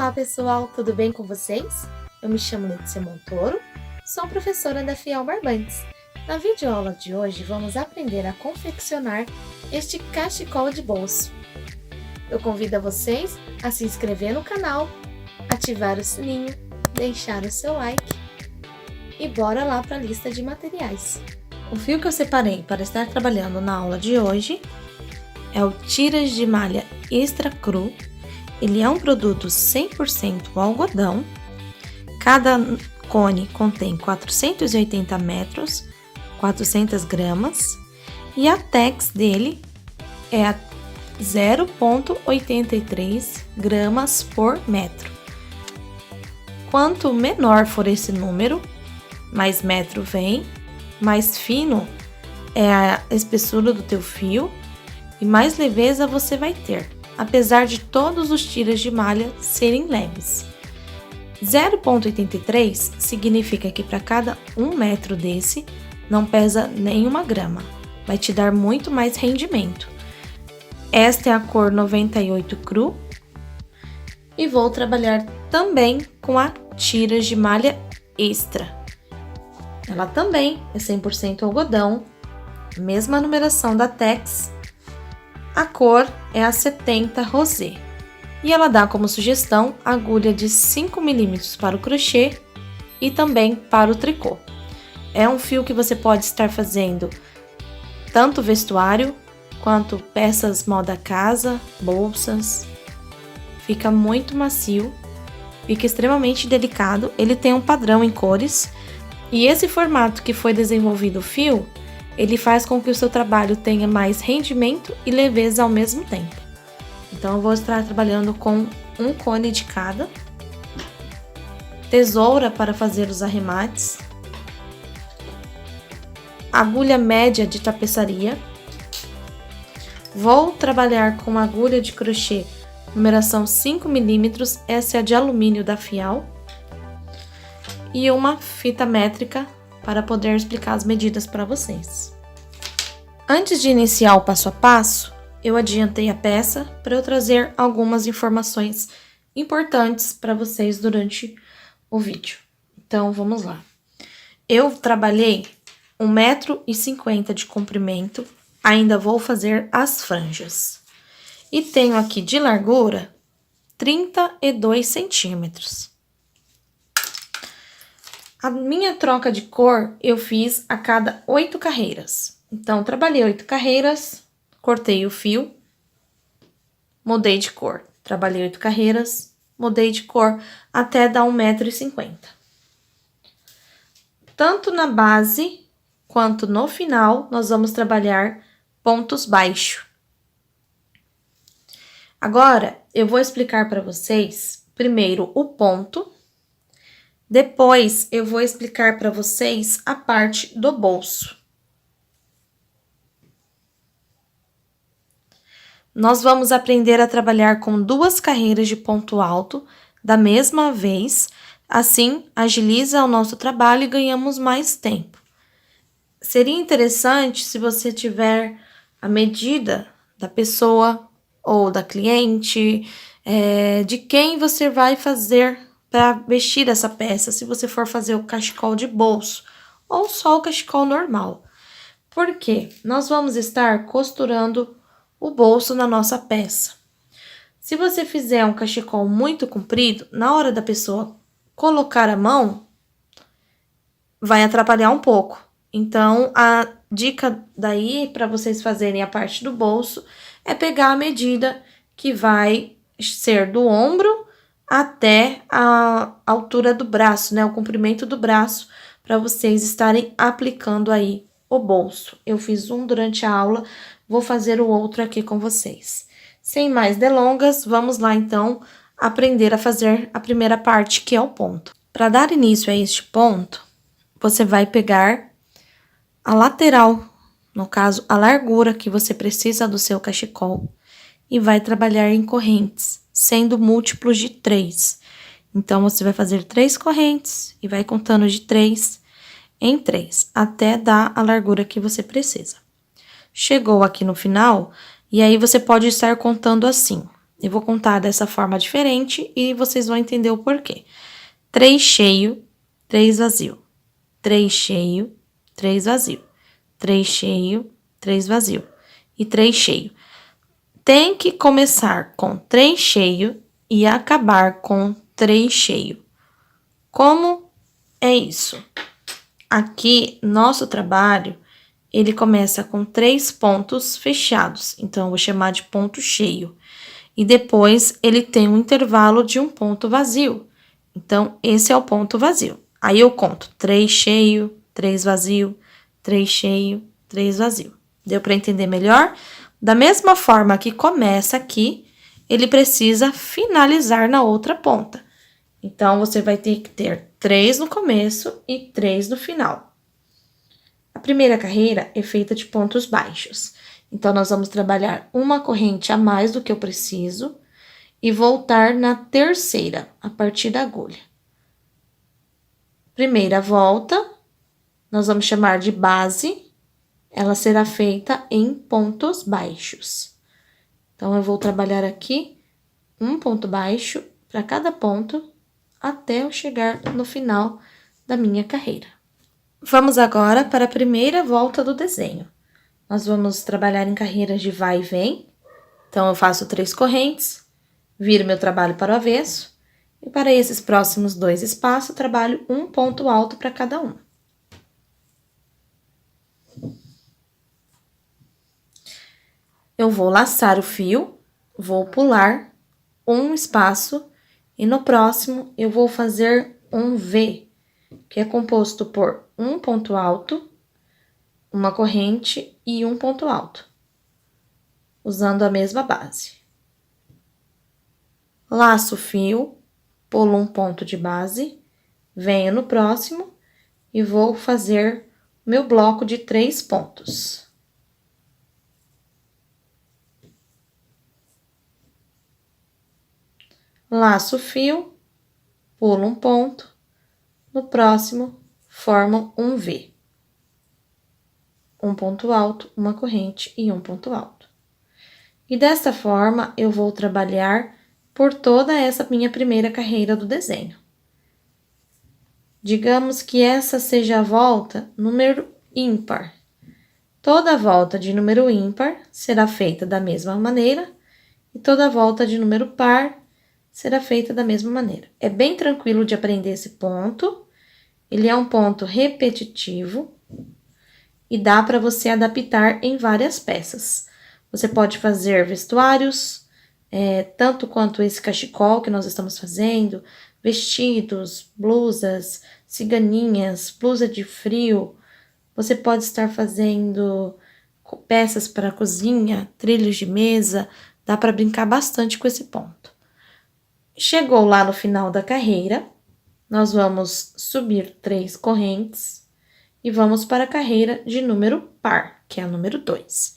Olá pessoal, tudo bem com vocês? Eu me chamo Letícia Montoro, sou professora da Fiel Barbantes. Na videoaula de hoje vamos aprender a confeccionar este cachecol de bolso. Eu convido a vocês a se inscrever no canal, ativar o sininho, deixar o seu like e bora lá para a lista de materiais. O fio que eu separei para estar trabalhando na aula de hoje é o tiras de malha extra cru. Ele é um produto 100% algodão. Cada cone contém 480 metros, 400 gramas. E a tex dele é a 0,83 gramas por metro. Quanto menor for esse número, mais metro vem, mais fino é a espessura do teu fio e mais leveza você vai ter, apesar de todos os tiras de malha serem leves. 0,83 significa que para cada 1 metro desse não pesa nem 1 grama, vai te dar muito mais rendimento. Esta é a cor 98 cru e vou trabalhar também com a tiras de malha extra. Ela também é 100% algodão, mesma numeração da tex. A cor é a 70 rosé e ela dá como sugestão agulha de 5 mm para o crochê e também para o tricô. É um fio que você pode estar fazendo tanto vestuário quanto peças moda casa, bolsas. Fica muito macio, fica extremamente delicado, ele tem um padrão em cores e esse formato que foi desenvolvido o fio, ele faz com que o seu trabalho tenha mais rendimento e leveza ao mesmo tempo. Então, eu vou estar trabalhando com um cone de cada, tesoura para fazer os arremates, agulha média de tapeçaria, vou trabalhar com agulha de crochê numeração 5 mm, essa é a de alumínio da Fiel, e uma fita métrica para poder explicar as medidas para vocês. Antes de iniciar o passo a passo, eu adiantei a peça para eu trazer algumas informações importantes para vocês durante o vídeo. Então, vamos lá. Eu trabalhei 1,50 m de comprimento, ainda vou fazer as franjas. E tenho aqui de largura 32 centímetros. A minha troca de cor eu fiz a cada 8 carreiras. Então, trabalhei 8 carreiras, cortei o fio, mudei de cor. Trabalhei 8 carreiras, mudei de cor até dar 1,50 m. Tanto na base quanto no final, nós vamos trabalhar pontos baixos. Agora, eu vou explicar para vocês, primeiro, o ponto. Depois, eu vou explicar para vocês a parte do bolso. Nós vamos aprender a trabalhar com 2 carreiras de ponto alto da mesma vez, assim agiliza o nosso trabalho e ganhamos mais tempo. Seria interessante se você tiver a medida da pessoa ou da cliente, de quem você vai fazer para vestir essa peça, se você for fazer o cachecol de bolso ou só o cachecol normal. Porque nós vamos estar costurando o bolso na nossa peça. Se você fizer um cachecol muito comprido, na hora da pessoa colocar a mão, vai atrapalhar um pouco. Então, a dica daí para vocês fazerem a parte do bolso é pegar a medida que vai ser do ombro até a altura do braço, né? O comprimento do braço, para vocês estarem aplicando aí o bolso. Eu fiz um durante a aula, vou fazer o outro aqui com vocês. Sem mais delongas, vamos lá então aprender a fazer a primeira parte, que é o ponto. Para dar início a este ponto, você vai pegar a lateral, no caso, a largura que você precisa do seu cachecol, e vai trabalhar em correntes, sendo múltiplos de 3. Então, você vai fazer 3 correntes e vai contando de 3 em 3, até dar a largura que você precisa. Chegou aqui no final, e aí você pode estar contando assim: Eu vou contar dessa forma diferente e vocês vão entender o porquê. 3 cheio, 3 vazio. 3 cheio, 3 vazio. 3 cheio, 3 vazio. E 3 cheio. Tem que começar com 3 cheio e acabar com 3 cheio. Como é isso? Aqui, nosso trabalho, ele começa com 3 pontos fechados. Então, eu vou chamar de ponto cheio. E depois, ele tem um intervalo de um ponto vazio. Então, esse é o ponto vazio. Aí, eu conto 3 cheio, 3 vazio, 3 cheio, 3 vazio. Deu para entender melhor? Da mesma forma que começa aqui, ele precisa finalizar na outra ponta. Então, você vai ter que ter 3 no começo e 3 no final. A primeira carreira é feita de pontos baixos. Então, nós vamos trabalhar uma corrente a mais do que eu preciso e voltar na terceira, a partir da agulha. Primeira volta, nós vamos chamar de base, ela será feita em pontos baixos. Então, eu vou trabalhar aqui um ponto baixo para cada ponto, até eu chegar no final da minha carreira. Vamos agora para a primeira volta do desenho. Nós vamos trabalhar em carreiras de vai e vem. Então, eu faço 3 correntes, viro meu trabalho para o avesso, e para esses próximos 2 espaços, trabalho um ponto alto para cada um. Eu vou laçar o fio, vou pular um espaço, e no próximo eu vou fazer um V, que é composto por um ponto alto, uma corrente e um ponto alto, usando a mesma base. Laço o fio, pulo um ponto de base, venho no próximo e vou fazer meu bloco de 3 pontos. Laço o fio, pulo um ponto, no próximo formo um V. Um ponto alto, uma corrente e um ponto alto. E dessa forma, eu vou trabalhar por toda essa minha primeira carreira do desenho. Digamos que essa seja a volta número ímpar. Toda volta de número ímpar será feita da mesma maneira e toda volta de número par será feita da mesma maneira. É bem tranquilo de aprender esse ponto, ele é um ponto repetitivo e dá para você adaptar em várias peças. Você pode fazer vestuários, tanto quanto esse cachecol que nós estamos fazendo, vestidos, blusas, ciganinhas, blusa de frio. Você pode estar fazendo peças para cozinha, trilhos de mesa, dá para brincar bastante com esse ponto. Chegou lá no final da carreira, nós vamos subir 3 correntes e vamos para a carreira de número par, que é a número 2.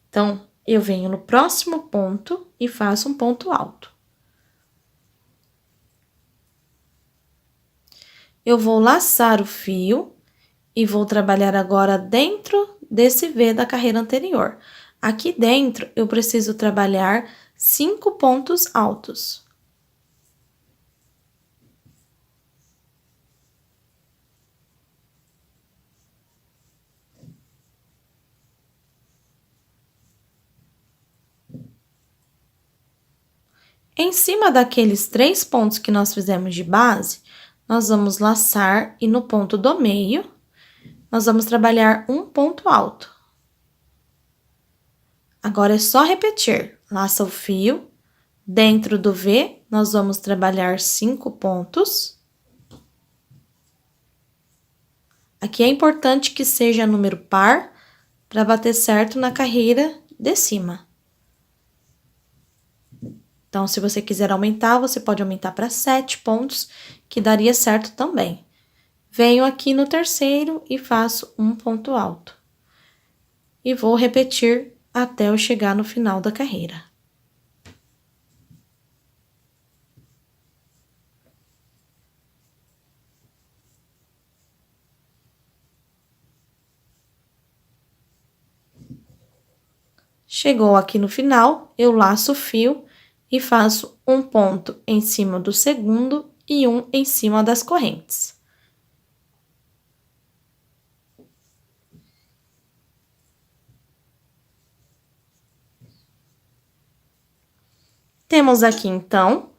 Então, eu venho no próximo ponto e faço um ponto alto. Eu vou laçar o fio e vou trabalhar agora dentro desse V da carreira anterior. Aqui dentro, eu preciso trabalhar 5 pontos altos. Em cima daqueles 3 pontos que nós fizemos de base, nós vamos laçar e no ponto do meio, nós vamos trabalhar um ponto alto. Agora, é só repetir. Laça o fio, dentro do V, nós vamos trabalhar 5 pontos. Aqui é importante que seja número par, para bater certo na carreira de cima. Então, se você quiser aumentar, você pode aumentar para 7 pontos, que daria certo também. Venho aqui no terceiro e faço um ponto alto. E vou repetir até eu chegar no final da carreira. Chegou aqui no final, eu laço o fio e faço um ponto em cima do segundo e um em cima das correntes. Temos aqui, então,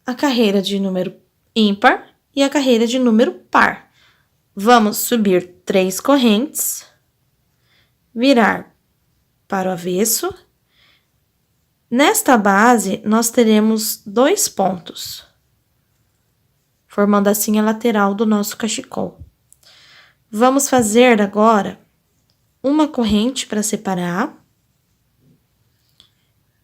a carreira de número ímpar e a carreira de número par. Vamos subir 3 correntes, virar para o avesso. Nesta base, nós teremos 2 pontos, formando assim a lateral do nosso cachecol. Vamos fazer agora uma corrente para separar.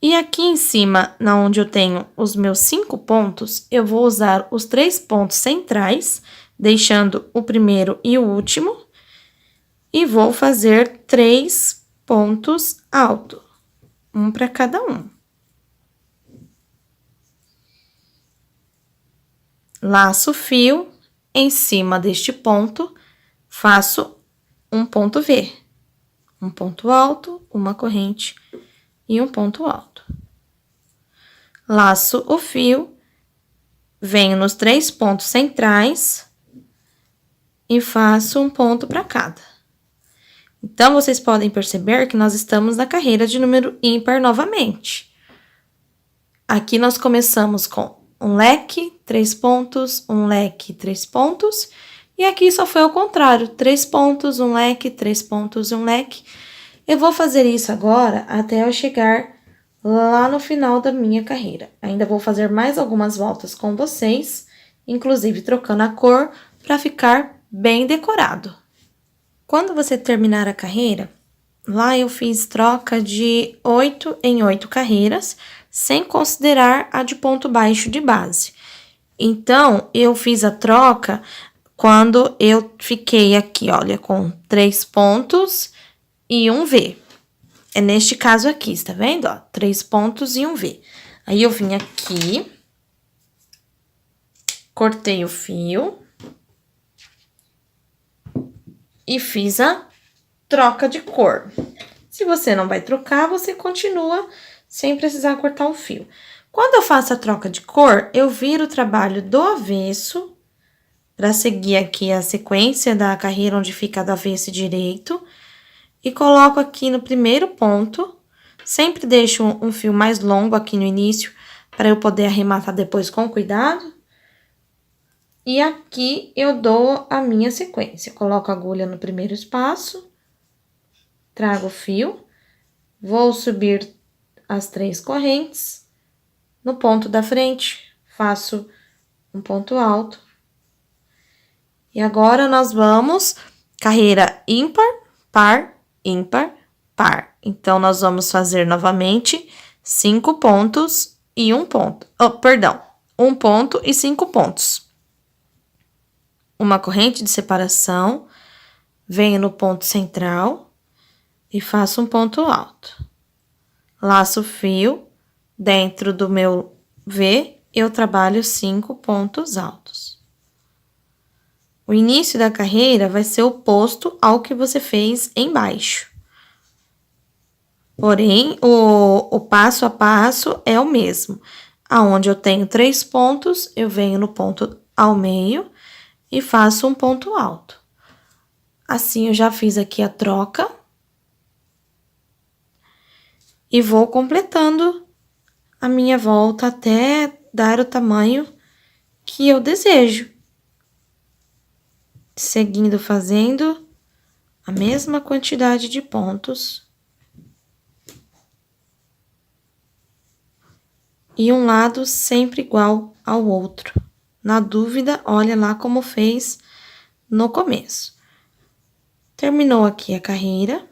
E aqui em cima, na onde eu tenho os meus 5 pontos, eu vou usar os 3 pontos centrais, deixando o primeiro e o último, e vou fazer 3 pontos altos, um para cada um. Laço o fio em cima deste ponto, faço um ponto V, um ponto alto, uma corrente e um ponto alto. Laço o fio, venho nos 3 pontos centrais e faço um ponto para cada. Então, vocês podem perceber que nós estamos na carreira de número ímpar novamente. Aqui nós começamos com um leque, 3 pontos, um leque, 3 pontos, e aqui só foi ao contrário, 3 pontos, um leque, 3 pontos e um leque. Eu vou fazer isso agora até eu chegar lá no final da minha carreira. Ainda vou fazer mais algumas voltas com vocês, inclusive trocando a cor para ficar bem decorado. Quando você terminar a carreira, lá eu fiz troca de 8 em 8 carreiras, sem considerar a de ponto baixo de base. Então, eu fiz a troca quando eu fiquei aqui, olha, com 3 pontos e um V. É neste caso aqui, está vendo? Ó, 3 pontos e um V. Aí, eu vim aqui, cortei o fio e fiz a troca de cor. Se você não vai trocar, você continua sem precisar cortar o fio. Quando eu faço a troca de cor, eu viro o trabalho do avesso, para seguir aqui a sequência da carreira onde fica do avesso e direito, e coloco aqui no primeiro ponto. Sempre deixo um fio mais longo aqui no início, para eu poder arrematar depois com cuidado. E aqui eu dou a minha sequência. Coloco a agulha no primeiro espaço, trago o fio, vou subir as 3 correntes. No ponto da frente, faço um ponto alto. E agora, nós vamos carreira ímpar, par, ímpar, par. Então, nós vamos fazer novamente 5 pontos e um ponto. Oh, perdão, 1 ponto e 5 pontos. Uma corrente de separação, venho no ponto central e faço um ponto alto. Laço o fio, dentro do meu V, eu trabalho 5 pontos altos. O início da carreira vai ser oposto ao que você fez embaixo. Porém, o passo a passo é o mesmo. Aonde eu tenho 3 pontos, eu venho no ponto ao meio e faço um ponto alto. Assim, eu já fiz aqui a troca. E vou completando a minha volta até dar o tamanho que eu desejo. Seguindo fazendo a mesma quantidade de pontos. E um lado sempre igual ao outro. Na dúvida, olha lá como fez no começo. Terminou aqui a carreira.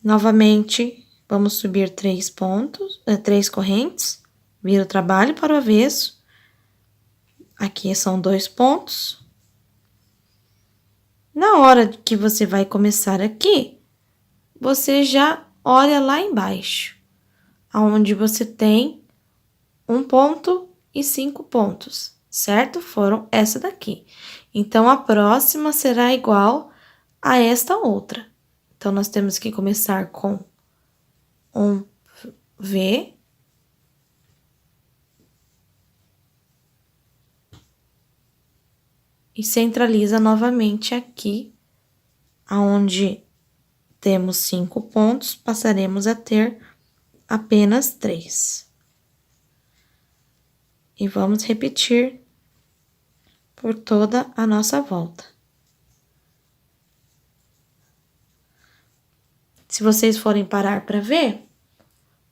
Novamente, vamos subir 3 pontos, 3 correntes. Vira o trabalho para o avesso. Aqui são 2 pontos. Na hora que você vai começar aqui, você já olha lá embaixo, aonde você tem 1 ponto e 5 pontos, certo? Foram essa daqui. Então, a próxima será igual a esta outra. Então, nós temos que começar com um V, e centraliza novamente aqui, aonde temos 5 pontos, passaremos a ter apenas 3. E vamos repetir por toda a nossa volta. Se vocês forem parar para ver,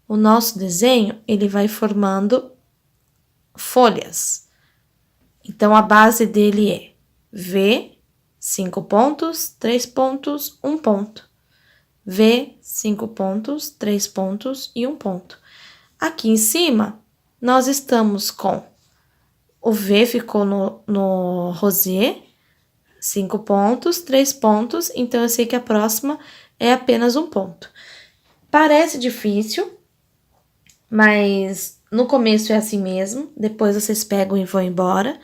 o nosso desenho, ele vai formando folhas. Então, a base dele é V, 5 pontos, 3 pontos, 1 ponto. V, 5 pontos, 3 pontos e 1 ponto. Aqui em cima, nós estamos com o V ficou no rosé, 5 pontos, 3 pontos, então eu sei que a próxima é apenas 1 ponto. Parece difícil, mas no começo é assim mesmo, depois vocês pegam e vão embora.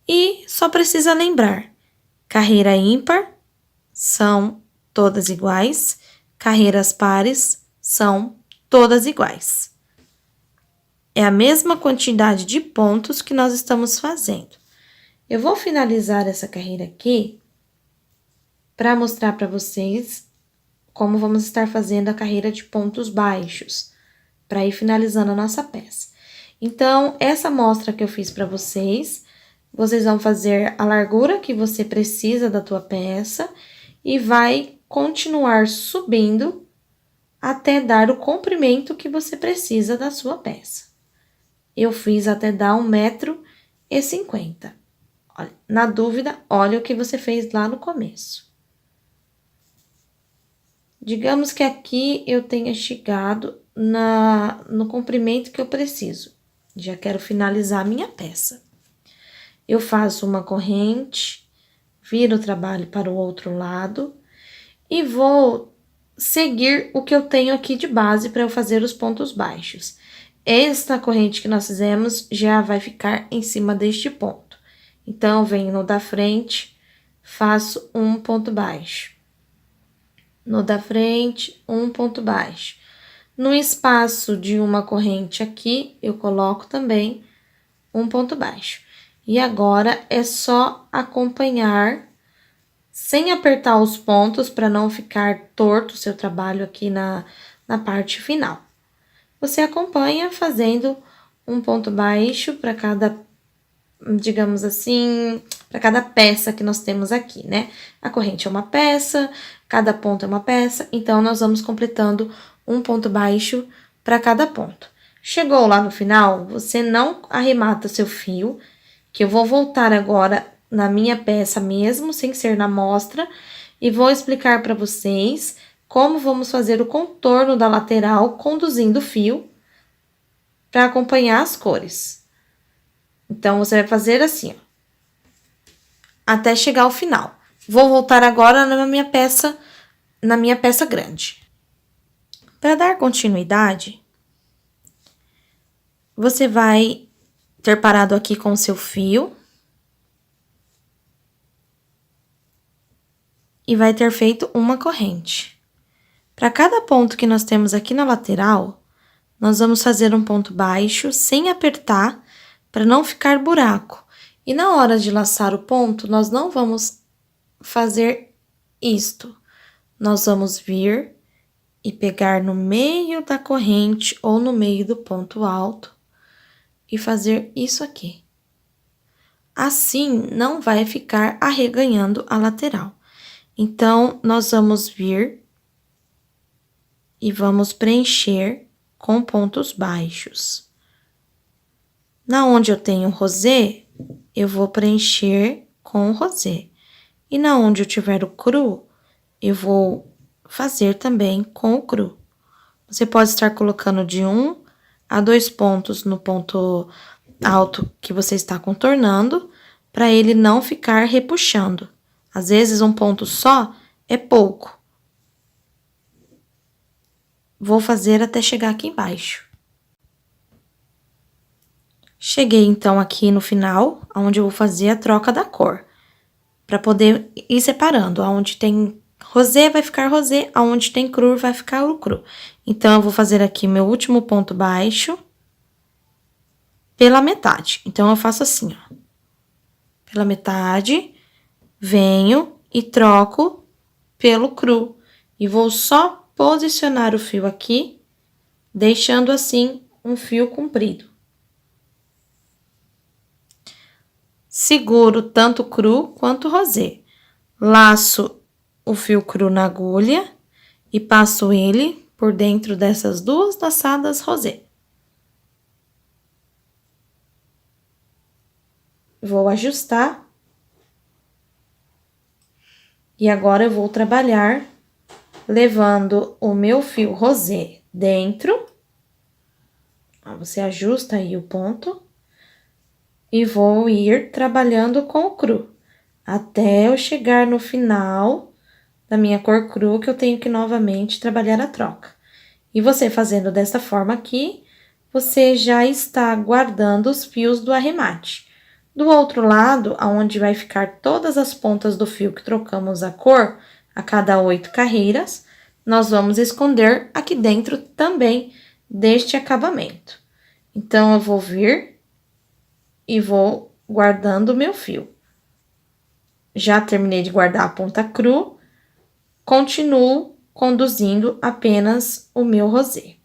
E só precisa lembrar, carreira ímpar são todas iguais, carreiras pares são todas iguais. É a mesma quantidade de pontos que nós estamos fazendo. Eu vou finalizar essa carreira aqui para mostrar para vocês como vamos estar fazendo a carreira de pontos baixos, para ir finalizando a nossa peça. Então, essa amostra que eu fiz para vocês vão fazer a largura que você precisa da tua peça e vai continuar subindo até dar o comprimento que você precisa da sua peça. Eu fiz até dar 1,50 m. Olha, na dúvida, olha o que você fez lá no começo. Digamos que aqui eu tenha chegado no comprimento que eu preciso. Já quero finalizar a minha peça. Eu faço uma corrente, viro o trabalho para o outro lado e vou seguir o que eu tenho aqui de base para eu fazer os pontos baixos. Esta corrente que nós fizemos já vai ficar em cima deste ponto. Então, eu venho no da frente, faço um ponto baixo. No da frente, um ponto baixo. No espaço de uma corrente aqui, eu coloco também um ponto baixo. E agora é só acompanhar, sem apertar os pontos, para não ficar torto o seu trabalho aqui na parte final. Você acompanha fazendo um ponto baixo para cada, digamos assim, para cada peça que nós temos aqui, né? A corrente é uma peça, cada ponto é uma peça, então nós vamos completando um ponto baixo para cada ponto. Chegou lá no final, você não arremata seu fio, que eu vou voltar agora na minha peça mesmo, sem ser na amostra, e vou explicar para vocês como vamos fazer o contorno da lateral conduzindo o fio para acompanhar as cores. Então, você vai fazer assim, ó, até chegar ao final. Vou voltar agora na minha peça grande. Para dar continuidade, você vai ter parado aqui com o seu fio e vai ter feito uma corrente. Para cada ponto que nós temos aqui na lateral, nós vamos fazer um ponto baixo sem apertar para não ficar buraco. E na hora de laçar o ponto, nós não vamos fazer isto. Nós vamos vir e pegar no meio da corrente ou no meio do ponto alto e fazer isso aqui. Assim, não vai ficar arreganhando a lateral. Então, nós vamos vir e vamos preencher com pontos baixos. Na onde eu tenho rosé, eu vou preencher com o rosé. E na onde eu tiver o cru, eu vou fazer também com o cru. Você pode estar colocando de 1 a 2 pontos no ponto alto que você está contornando, para ele não ficar repuxando. Às vezes, um ponto só é pouco. Vou fazer até chegar aqui embaixo. Cheguei, então, aqui no final, onde eu vou fazer a troca da cor. Para poder ir separando, onde tem Rosê vai ficar rosê, aonde tem cru vai ficar o cru. Então, eu vou fazer aqui meu último ponto baixo pela metade. Então, eu faço assim, ó. Pela metade, venho e troco pelo cru. E vou só posicionar o fio aqui, deixando assim um fio comprido. Seguro tanto cru quanto rosê. Laço o fio cru na agulha e passo ele por dentro dessas duas laçadas rosê. Vou ajustar. E agora eu vou trabalhar levando o meu fio rosê dentro. Você ajusta aí o ponto. E vou ir trabalhando com o cru, até eu chegar no final da minha cor cru, que eu tenho que novamente trabalhar a troca. E você fazendo dessa forma aqui, você já está guardando os fios do arremate. Do outro lado, aonde vai ficar todas as pontas do fio que trocamos a cor, a cada 8 carreiras, nós vamos esconder aqui dentro também deste acabamento. Então, eu vou vir e vou guardando o meu fio. Já terminei de guardar a ponta cru, continuo conduzindo apenas o meu rosê.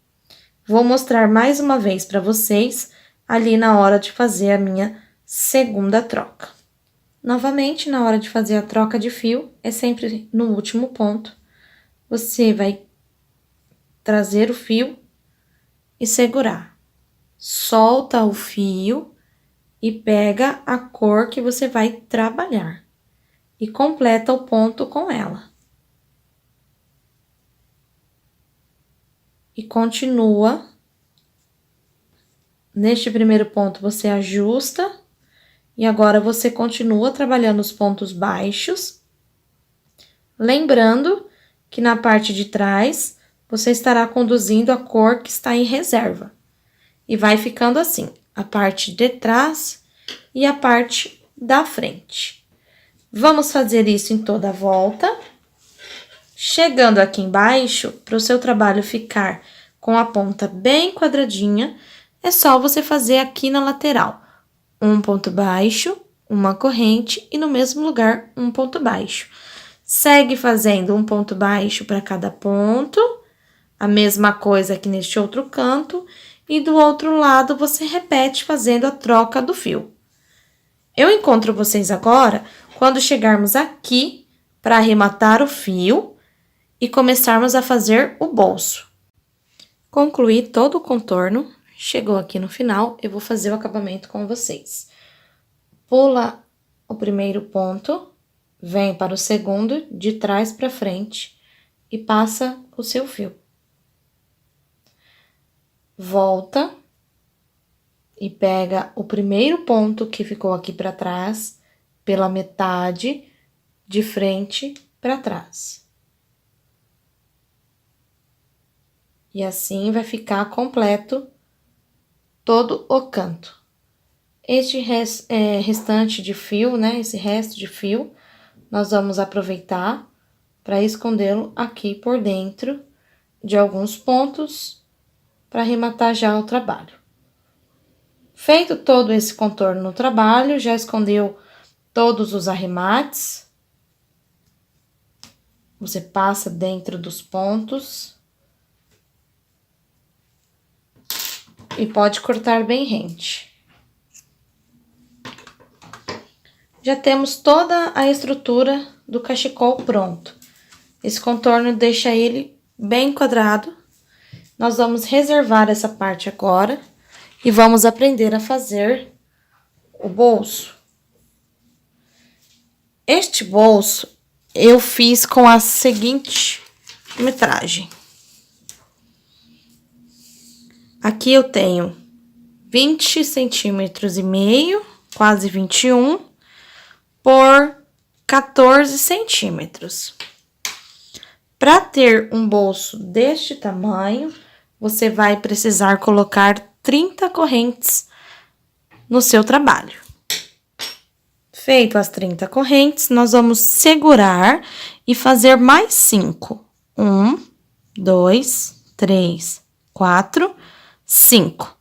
Vou mostrar mais uma vez para vocês ali na hora de fazer a minha segunda troca. Novamente, na hora de fazer a troca de fio, é sempre no último ponto. Você vai trazer o fio e segurar. Solta o fio e pega a cor que você vai trabalhar e completa o ponto com ela. E continua. Neste primeiro ponto, você ajusta e agora você continua trabalhando os pontos baixos. Lembrando que na parte de trás, você estará conduzindo a cor que está em reserva. E vai ficando assim, a parte de trás e a parte da frente. Vamos fazer isso em toda a volta. Chegando aqui embaixo, para o seu trabalho ficar com a ponta bem quadradinha, é só você fazer aqui na lateral. Um ponto baixo, uma corrente e no mesmo lugar um ponto baixo. Segue fazendo um ponto baixo para cada ponto, a mesma coisa aqui neste outro canto, e do outro lado você repete fazendo a troca do fio. Eu encontro vocês agora quando chegarmos aqui para arrematar o fio e começarmos a fazer o bolso. Concluí todo o contorno, chegou aqui no final, eu vou fazer o acabamento com vocês. Pula o primeiro ponto, vem para o segundo, de trás para frente e passa o seu fio. Volta e pega o primeiro ponto que ficou aqui para trás, pela metade, de frente para trás. E assim vai ficar completo todo o canto. Este restante de fio, né, esse resto de fio, nós vamos aproveitar para escondê-lo aqui por dentro de alguns pontos, para arrematar já o trabalho. Feito todo esse contorno no trabalho, já escondeu todos os arremates. Você passa dentro dos pontos. E pode cortar bem rente. Já temos toda a estrutura do cachecol pronto. Esse contorno deixa ele bem quadrado. Nós vamos reservar essa parte agora e vamos aprender a fazer o bolso. Este bolso eu fiz com a seguinte metragem. Aqui eu tenho 20 centímetros e meio, quase 21, por 14 centímetros. Para ter um bolso deste tamanho, você vai precisar colocar 30 correntes no seu trabalho. Feito as 30 correntes, nós vamos segurar e fazer mais 5. 1, 2, 3, 4, 5.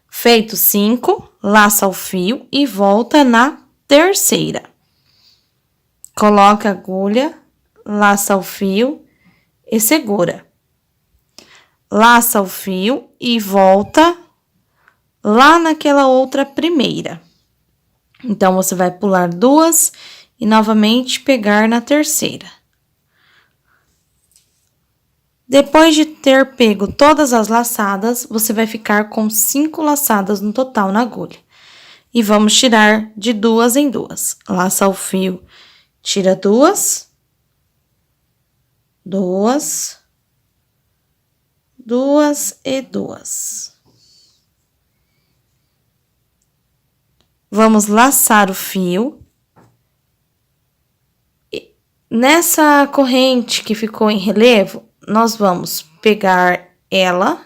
Feito 5, laça o fio e volta na terceira. Coloca a agulha, laça o fio e segura. Laça o fio e volta lá naquela outra primeira. Então, você vai pular 2 e novamente pegar na terceira. Depois de ter pego todas as laçadas, você vai ficar com 5 laçadas no total na agulha. E vamos tirar de 2 em 2. Laça o fio, tira 2, 2, 2 e 2. Vamos laçar o fio. Nessa corrente que ficou em relevo, nós vamos pegar ela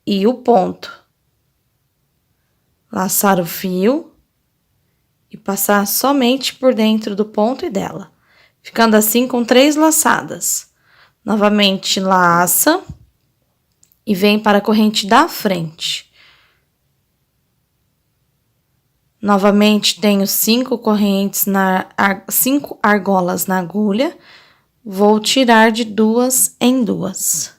e o ponto. Laçar o fio e passar somente por dentro do ponto e dela, ficando assim com 3 laçadas. Novamente, laça e vem para a corrente da frente. Novamente, tenho 5 correntes, 5 argolas na agulha. Vou tirar de 2 em 2.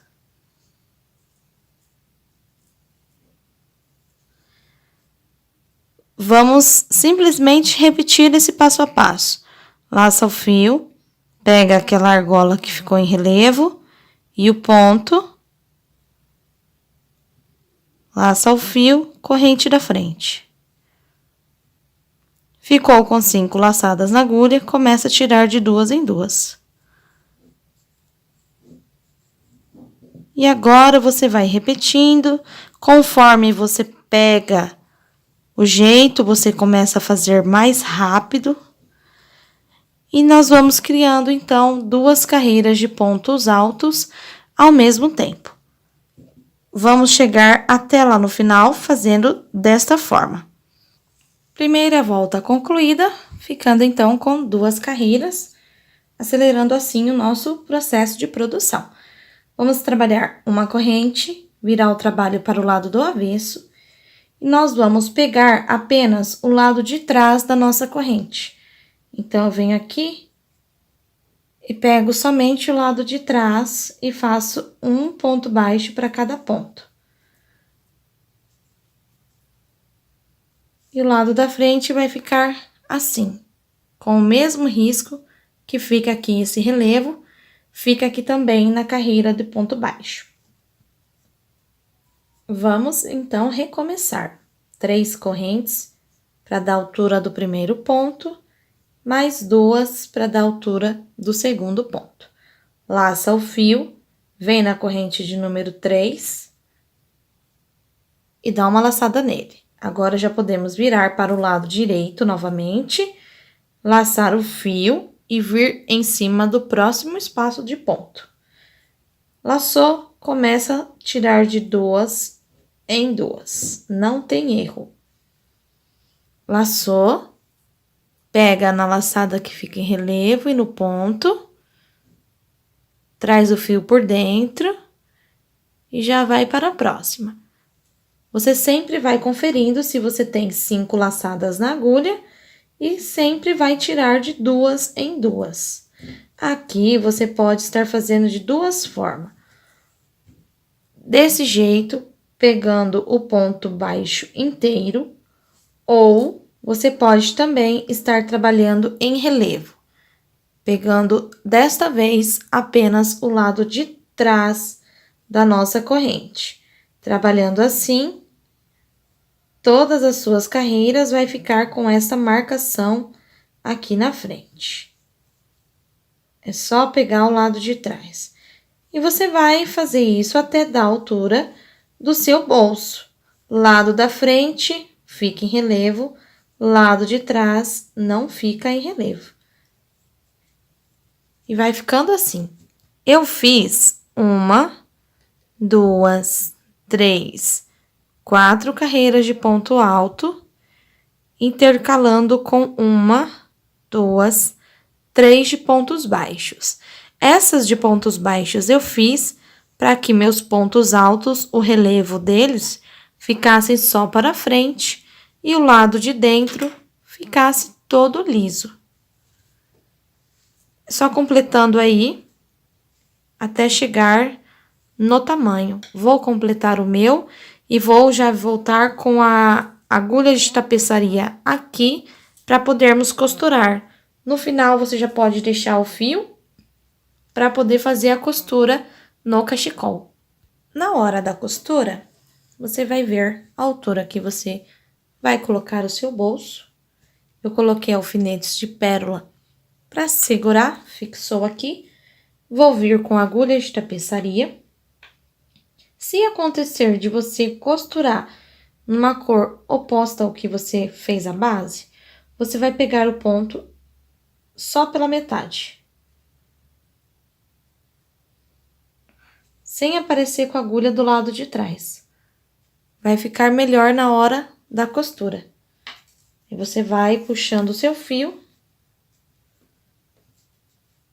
Vamos simplesmente repetir esse passo a passo. Laça o fio, pega aquela argola que ficou em relevo e o ponto. Laça o fio, corrente da frente. Ficou com 5 laçadas na agulha, começa a tirar de 2 em 2. E agora, você vai repetindo, conforme você pega o jeito, você começa a fazer mais rápido. E nós vamos criando, então, 2 carreiras de pontos altos ao mesmo tempo. Vamos chegar até lá no final, fazendo desta forma. Primeira volta concluída, ficando, então, com 2 carreiras, acelerando assim o nosso processo de produção. Vamos trabalhar uma corrente, virar o trabalho para o lado do avesso, e nós vamos pegar apenas o lado de trás da nossa corrente. Então, eu venho aqui e pego somente o lado de trás e faço um ponto baixo para cada ponto. E o lado da frente vai ficar assim, com o mesmo risco que fica aqui esse relevo, fica aqui também na carreira de ponto baixo. Vamos, então, recomeçar. 3 correntes para dar a altura do primeiro ponto, mais 2 para dar a altura do segundo ponto. Laça o fio, vem na corrente de número 3 e dá uma laçada nele. Agora, já podemos virar para o lado direito novamente, laçar o fio e vir em cima do próximo espaço de ponto. Laçou, começa a tirar de 2 em 2, não tem erro. Laçou, pega na laçada que fica em relevo e no ponto, traz o fio por dentro e já vai para a próxima. Você sempre vai conferindo se você tem 5 laçadas na agulha e sempre vai tirar de 2 em 2. Aqui, você pode estar fazendo de 2 formas. Desse jeito, pegando o ponto baixo inteiro, ou você pode também estar trabalhando em relevo, pegando desta vez apenas o lado de trás da nossa corrente. Trabalhando assim, todas as suas carreiras vai ficar com essa marcação aqui na frente. É só pegar o lado de trás. E você vai fazer isso até dar a altura do seu bolso. Lado da frente fica em relevo, lado de trás não fica em relevo. E vai ficando assim. Eu fiz 1, 2, 3, 4 carreiras de ponto alto, intercalando com 1, 2, 3 de pontos baixos. Essas de pontos baixos eu fiz para que meus pontos altos, o relevo deles, ficassem só para frente e o lado de dentro ficasse todo liso. Só completando aí até chegar no tamanho. Vou completar o meu e vou já voltar com a agulha de tapeçaria aqui para podermos costurar. No final, você já pode deixar o fio para poder fazer a costura no cachecol. Na hora da costura, você vai ver a altura que você vai colocar o seu bolso. Eu coloquei alfinetes de pérola para segurar, fixou aqui. Vou vir com a agulha de tapeçaria. Se acontecer de você costurar numa cor oposta ao que você fez a base, você vai pegar o ponto só pela metade, sem aparecer com a agulha do lado de trás. Vai ficar melhor na hora da costura. E você vai puxando o seu fio,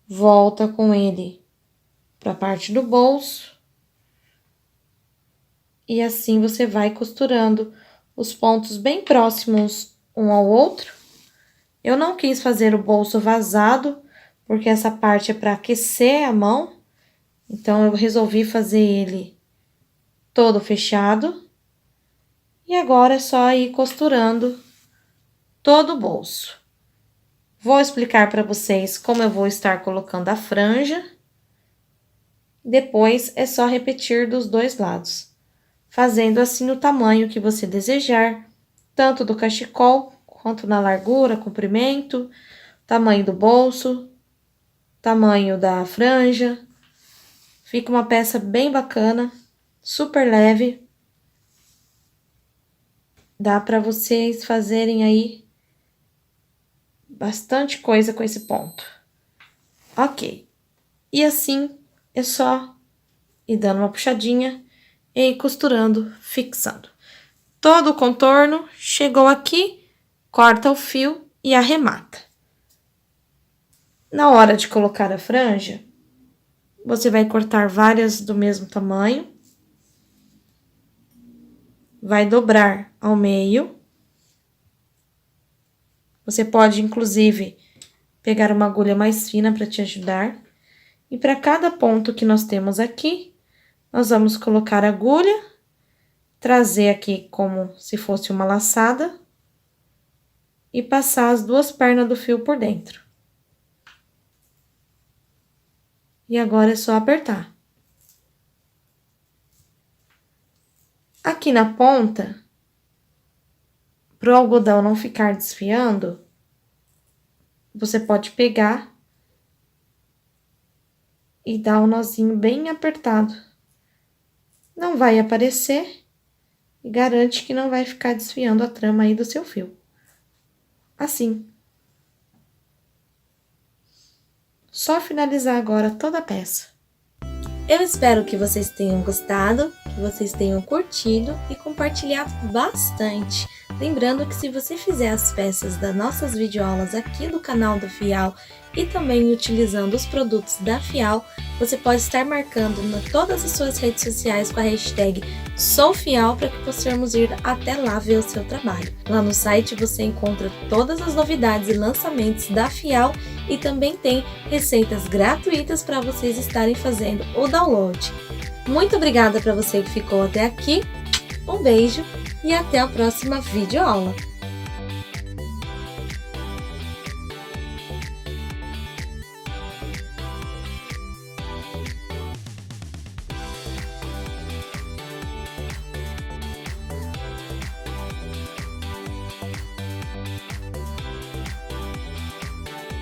volta com ele para a parte do bolso, e assim você vai costurando os pontos bem próximos um ao outro. Eu não quis fazer o bolso vazado, porque essa parte é para aquecer a mão, então eu resolvi fazer ele todo fechado. E agora é só ir costurando todo o bolso. Vou explicar para vocês como eu vou estar colocando a franja. Depois é só repetir dos dois lados, fazendo assim o tamanho que você desejar, tanto do cachecol quanto na largura, comprimento, tamanho do bolso, tamanho da franja. Fica uma peça bem bacana, super leve. Dá para vocês fazerem aí bastante coisa com esse ponto. Ok. E assim é só ir dando uma puxadinha e ir costurando, fixando. Todo o contorno chegou aqui. Corta o fio e arremata. Na hora de colocar a franja, você vai cortar várias do mesmo tamanho. Vai dobrar ao meio. Você pode, inclusive, pegar uma agulha mais fina para te ajudar. E para cada ponto que nós temos aqui, nós vamos colocar a agulha, trazer aqui como se fosse uma laçada e passar as duas pernas do fio por dentro. E agora é só apertar. Aqui na ponta, para o algodão não ficar desfiando, você pode pegar e dar um nozinho bem apertado. Não vai aparecer e garante que não vai ficar desfiando a trama aí do seu fio. Assim. Só finalizar agora toda a peça. Eu espero que vocês tenham gostado, que vocês tenham curtido e compartilhado bastante. Lembrando que se você fizer as peças das nossas videoaulas aqui do canal do Fial e também utilizando os produtos da Fial, você pode estar marcando em todas as suas redes sociais com a hashtag SouFial para que possamos ir até lá ver o seu trabalho. Lá no site você encontra todas as novidades e lançamentos da Fial e também tem receitas gratuitas para vocês estarem fazendo o download. Muito obrigada para você que ficou até aqui, um beijo e até a próxima videoaula!